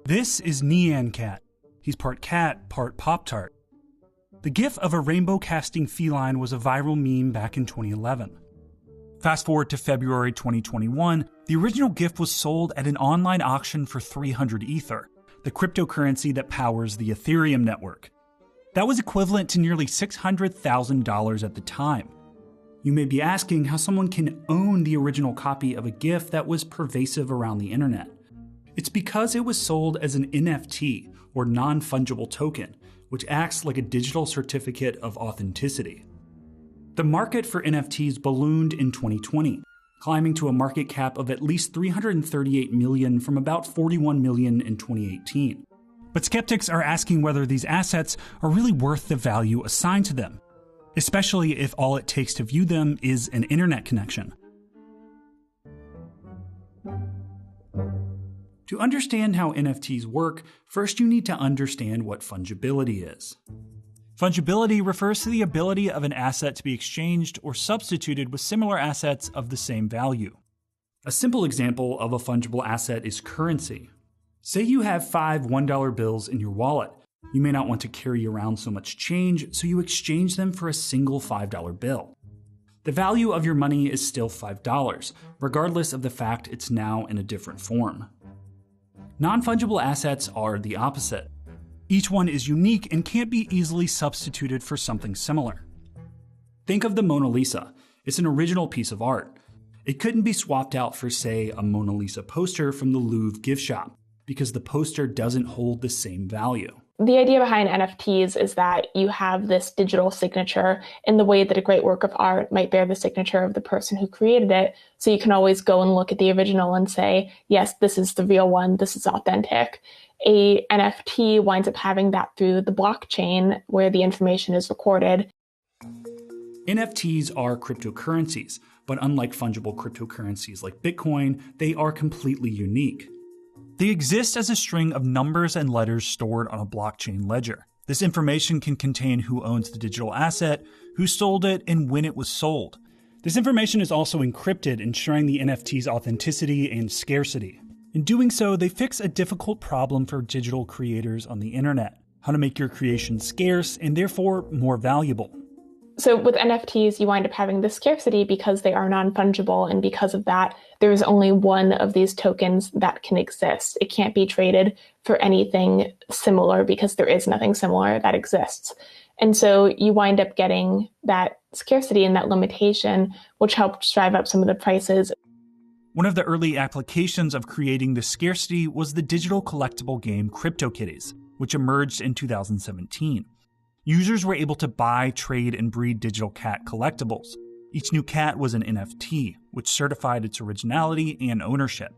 This is Nyan Cat. He's part cat, part Pop-Tart. The gif of a rainbow-casting feline was a viral meme back in 2011. Fast forward to February 2021, the original gif was sold at an online auction for 300 Ether, the cryptocurrency that powers the Ethereum network. That was equivalent to nearly $600,000 at the time. You may be asking how someone can own the original copy of a GIF that was pervasive around the internet. It's because it was sold as an NFT, or non-fungible token, which acts like a digital certificate of authenticity. The market for NFTs ballooned in 2020, climbing to a market cap of at least $338 million from about $41 million in 2018. But skeptics are asking whether these assets are really worth the value assigned to them, especially if all it takes to view them is an internet connection. To understand how NFTs work, first you need to understand what fungibility is. Fungibility refers to the ability of an asset to be exchanged or substituted with similar assets of the same value. A simple example of a fungible asset is currency. Say you have 5 $1 bills in your wallet. You may not want to carry around so much change, so you exchange them for a single $5 bill. The value of your money is still $5, regardless of the fact it's now in a different form. Non-fungible assets are the opposite. Each one is unique and can't be easily substituted for something similar. Think of the Mona Lisa. It's an original piece of art. It couldn't be swapped out for, say, a Mona Lisa poster from the Louvre gift shop, because the poster doesn't hold the same value. The idea behind NFTs is that you have this digital signature in the way that a great work of art might bear the signature of the person who created it. So you can always go and look at the original and say, yes, this is the real one, this is authentic. A NFT winds up having that through the blockchain where the information is recorded. NFTs are cryptocurrencies, but unlike fungible cryptocurrencies like Bitcoin, they are completely unique. They exist as a string of numbers and letters stored on a blockchain ledger. This information can contain who owns the digital asset, who sold it, and when it was sold. This information is also encrypted, ensuring the NFT's authenticity and scarcity. In doing so, they fix a difficult problem for digital creators on the internet: how to make your creation scarce and therefore more valuable. So with NFTs, you wind up having this scarcity because they are non-fungible, and because of that, there is only one of these tokens that can exist. It can't be traded for anything similar because there is nothing similar that exists. And so you wind up getting that scarcity and that limitation, which helped drive up some of the prices. One of the early applications of creating this scarcity was the digital collectible game CryptoKitties, which emerged in 2017. Users were able to buy, trade, and breed digital cat collectibles. Each new cat was an NFT, which certified its originality and ownership.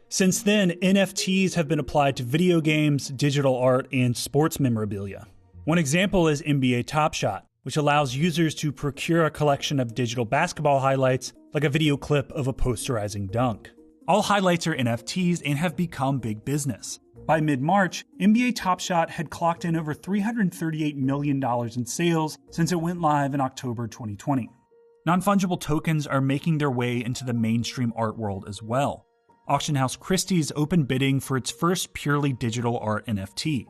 Since then, NFTs have been applied to video games, digital art, and sports memorabilia. One example is NBA Top Shot, which allows users to procure a collection of digital basketball highlights, like a video clip of a posterizing dunk. All highlights are NFTs and have become big business. By mid-March, NBA Top Shot had clocked in over $338 million in sales since it went live in October 2020. Non-fungible tokens are making their way into the mainstream art world as well. Auction house Christie's opened bidding for its first purely digital art NFT.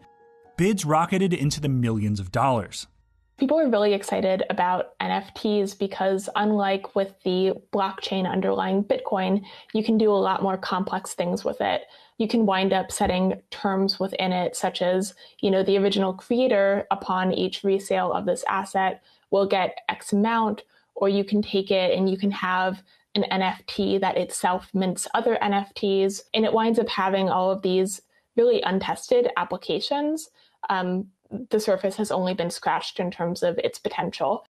Bids rocketed into the millions of dollars. People are really excited about NFTs because, unlike with the blockchain underlying Bitcoin, you can do a lot more complex things with it. You can wind up setting terms within it, such as, the original creator, upon each resale of this asset, will get X amount, or you can take it and you can have an NFT that itself mints other NFTs, and it winds up having all of these really untested applications. The surface has only been scratched in terms of its potential.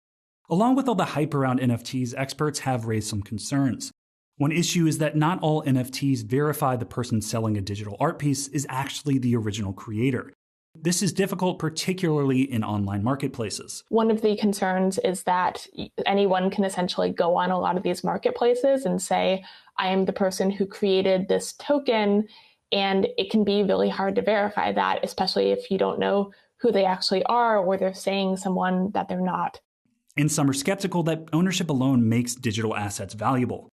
Along with all the hype around NFTs, experts have raised some concerns. One issue is that not all NFTs verify the person selling a digital art piece is actually the original creator. This is difficult, particularly in online marketplaces. One of the concerns is that anyone can essentially go on a lot of these marketplaces and say, I am the person who created this token, and it can be really hard to verify that, especially if you don't know who they actually are, or they're saying someone that they're not. And some are skeptical that ownership alone makes digital assets valuable.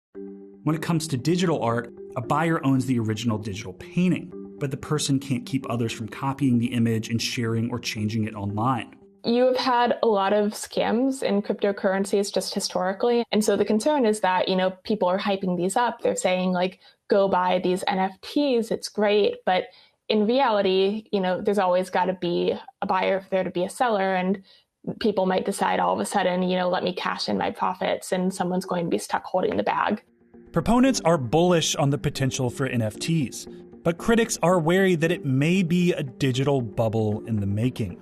When it comes to digital art, A buyer owns the original digital painting, but the person can't keep others from copying the image and sharing or changing it online. You have had a lot of scams in cryptocurrencies just historically. And so the concern is that, people are hyping these up. They're saying like, go buy these NFTs. It's great. But in reality, there's always got to be a buyer for there to be a seller. And people might decide all of a sudden, let me cash in my profits, and someone's going to be stuck holding the bag. Proponents are bullish on the potential for NFTs, but critics are wary that it may be a digital bubble in the making.